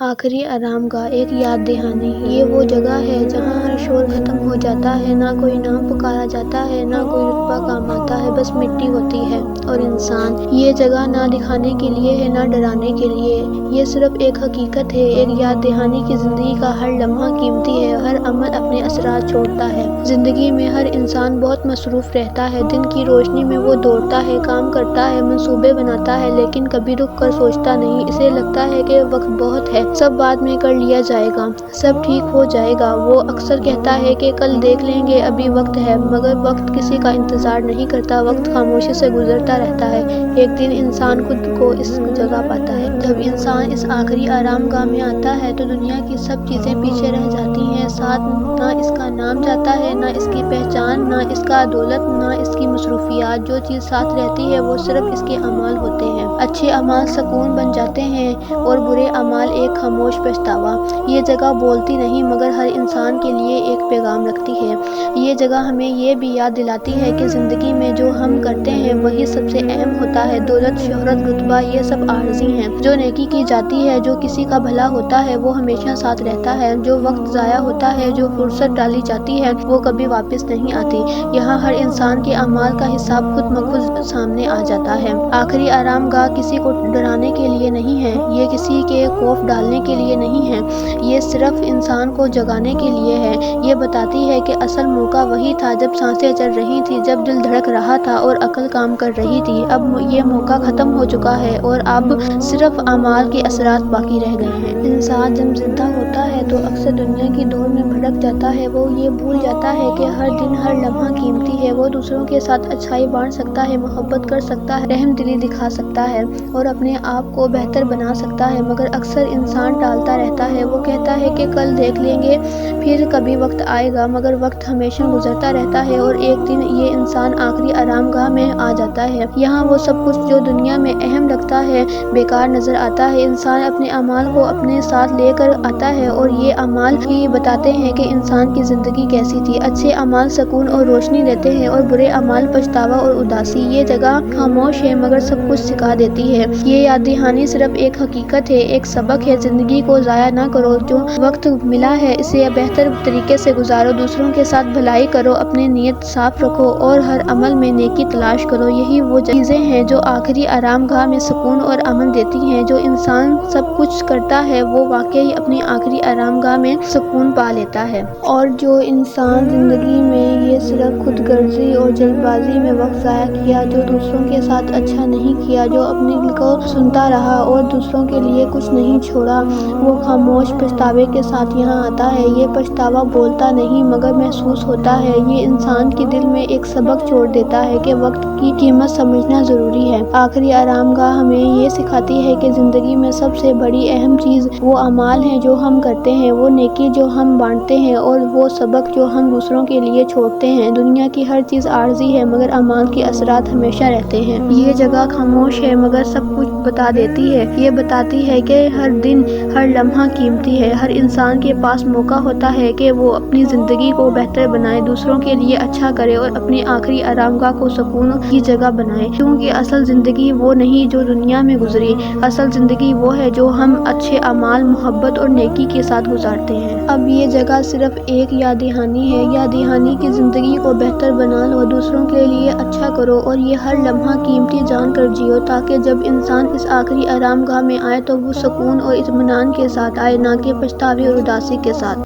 آخری آرام گاہ ایک یاد دہانی۔ یہ وہ جگہ ہے جہاں ہر شور ختم ہو جاتا ہے، نہ کوئی نام پکارا جاتا ہے، نہ کوئی رتبہ کام آتا ہے، بس مٹی ہوتی ہے اور انسان۔ یہ جگہ نہ دکھانے کے لیے ہے نہ ڈرانے کے لیے، یہ صرف ایک حقیقت ہے، ایک یاد دہانی کہ زندگی کا ہر لمحہ قیمتی ہے، ہر عمل اپنے اثرات چھوڑتا ہے۔ زندگی میں ہر انسان بہت مصروف رہتا ہے، دن کی روشنی میں وہ دوڑتا ہے، کام کرتا ہے، منصوبے بناتا ہے، لیکن کبھی رک کر سوچتا نہیں۔ اسے لگتا ہے کہ وقت بہت ہے، سب بعد میں کر لیا جائے گا، سب ٹھیک ہو جائے گا۔ وہ اکثر کہتا ہے کہ کل دیکھ لیں گے، ابھی وقت ہے، مگر وقت کسی کا انتظار نہیں کرتا، وقت خاموشی سے گزرتا رہتا ہے۔ ایک دن انسان خود کو اس جگہ پاتا ہے۔ جب انسان اس آخری آرام گاہ میں آتا ہے تو دنیا کی سب چیزیں پیچھے رہ جاتی ہیں، ساتھ نہ اس کا نام جاتا ہے، نہ اس کی پہچان، نہ اس کا دولت، نہ اس کی مصروفیات۔ جو چیز ساتھ رہتی ہے وہ صرف اس کے اعمال ہوتے ہیں۔ اچھے اعمال سکون بن جاتے ہیں اور برے اعمال ایک خاموش پچھتاوا۔ یہ جگہ بولتی نہیں مگر ہر انسان کے لیے ایک پیغام رکھتی ہے۔ یہ جگہ ہمیں یہ بھی یاد دلاتی ہے کہ زندگی میں جو ہم کرتے ہیں وہی سب سے اہم ہوتا ہے۔ دولت، شہرت، رتبہ، یہ سب عارضی ہیں۔ جو نیکی کی جاتی ہے، جو کسی کا بھلا ہوتا ہے، وہ ہمیشہ ساتھ رہتا ہے۔ جو وقت ضائع ہوتا ہے، جو فرصت ڈالی جاتی ہے، وہ کبھی واپس نہیں آتی۔ یہاں ہر انسان کے اعمال کا حساب خود بخود سامنے آ جاتا ہے۔ آخری آرام گاہ کسی کو ڈرانے کے لیے نہیں ہے، یہ کسی کے خوف ڈالنے کے لیے نہیں ہے، یہ صرف انسان کو جگانے کے لیے ہے۔ یہ بتاتی ہے کہ اصل موقع وہی تھا جب سانسیں چل رہی تھیں، جب دل دھڑک رہا تھا اور عقل کام کر رہی تھی۔ اب یہ موقع ختم ہو چکا ہے اور اب صرف اعمال کے اثرات باقی رہ گئے ہیں۔ انسان جب زندہ ہوتا ہے تو اکثر دنیا کی دوڑ میں بھٹک جاتا ہے۔ وہ یہ بھول جاتا ہے کہ ہر دن، ہر لمحہ قیمتی ہے۔ وہ دوسروں کے ساتھ اچھائی بانٹ سکتا ہے، محبت کر سکتا ہے، رحم دلی دکھا سکتا ہے اور اپنے آپ کو بہتر بنا سکتا ہے، مگر اکثر انسان ٹالتا رہتا ہے۔ وہ کہتا ہے کہ کل دیکھ لیں گے، پھر کبھی وقت آئے گا، مگر وقت ہمیشہ گزرتا رہتا ہے اور ایک دن یہ انسان آخری آرام گاہ میں آ جاتا ہے۔ یہاں وہ سب کچھ جو دنیا میں اہم لگتا ہے بیکار نظر آتا ہے۔ انسان اپنے اعمال کو اپنے ساتھ لے کر آتا ہے اور یہ اعمال ہی بتاتے ہیں کہ انسان کی زندگی کیسی تھی۔ اچھے اعمال سکون اور روشنی دیتے ہیں اور برے اعمال پچھتاوا اور اداسی۔ یہ جگہ خاموش ہے مگر سب کچھ سکھا دیتی ہے۔ یہ یاد دہانی صرف ایک حقیقت ہے، ایک سبق ہے۔ زندگی کو ضائع نہ کرو، جو وقت ملا ہے اسے بہتر طریقے سے گزارو، دوسروں کے ساتھ بھلائی کرو، اپنی نیت صاف رکھو اور ہر عمل میں نیکی تلاش کرو۔ یہی وہ چیزیں ہیں جو آخری آرام گاہ میں سکون اور امن دیتی ہیں۔ جو انسان سب کچھ کرتا ہے وہ واقعی اپنی آخری آرام گاہ میں سکون پا لیتا ہے۔ اور جو انسان زندگی میں یہ صرف خود غرضی اور جلد بازی میں وقت ضائع کیا، جو دوسروں کے ساتھ اچھا نہیں کیا، جو اپنے دل کو سنتا رہا اور دوسروں کے لیے کچھ نہیں چھوڑا، وہ خاموش پچھتاوے کے ساتھ یہاں آتا ہے۔ یہ پچھتاوا بولتا نہیں مگر محسوس ہوتا ہے۔ یہ انسان کے دل میں ایک سبق چھوڑ دیتا ہے کہ وقت کی قیمت سمجھنا ضروری ہے۔ آخری آرام گاہ ہمیں یہ سکھاتی ہے کہ زندگی میں سب سے بڑی اہم چیز وہ اعمال ہیں جو ہم کرتے ہیں، وہ نیکی جو ہم بانٹتے ہیں اور وہ سبق جو ہم دوسروں کے لیے چھوڑتے ہیں۔ دنیا کی ہر چیز عارضی ہے مگر اعمال کے اثرات ہمیشہ رہتے ہیں۔ یہ جگہ خاموش ہے مگر سب کچھ بتا دیتی ہے۔ یہ بتاتی ہے کہ ہر دن، ہر لمحہ قیمتی ہے۔ ہر انسان کے پاس موقع ہوتا ہے کہ وہ اپنی زندگی کو بہتر بنائے، دوسروں کے لیے اچھا کرے اور اپنی آخری آرام گاہ کو سکون کی جگہ بنائے۔ کیونکہ اصل زندگی وہ نہیں جو دنیا میں گزری، اصل زندگی وہ ہے جو ہم اچھے اعمال، محبت اور نیکی کے ساتھ گزارتے ہیں۔ اب یہ جگہ صرف ایک یاد دہانی ہے، یاد دہانی کی زندگی کو بہتر بنا لو، دوسروں کے لیے اچھا کرو اور یہ ہر لمحہ قیمتی جان کر جیو، تاکہ جب انسان اس آخری آرام گاہ میں آئے تو وہ سکون اور اطمینان کے ساتھ آئے، نہ کہ پچھتاوے اور اداسی کے ساتھ۔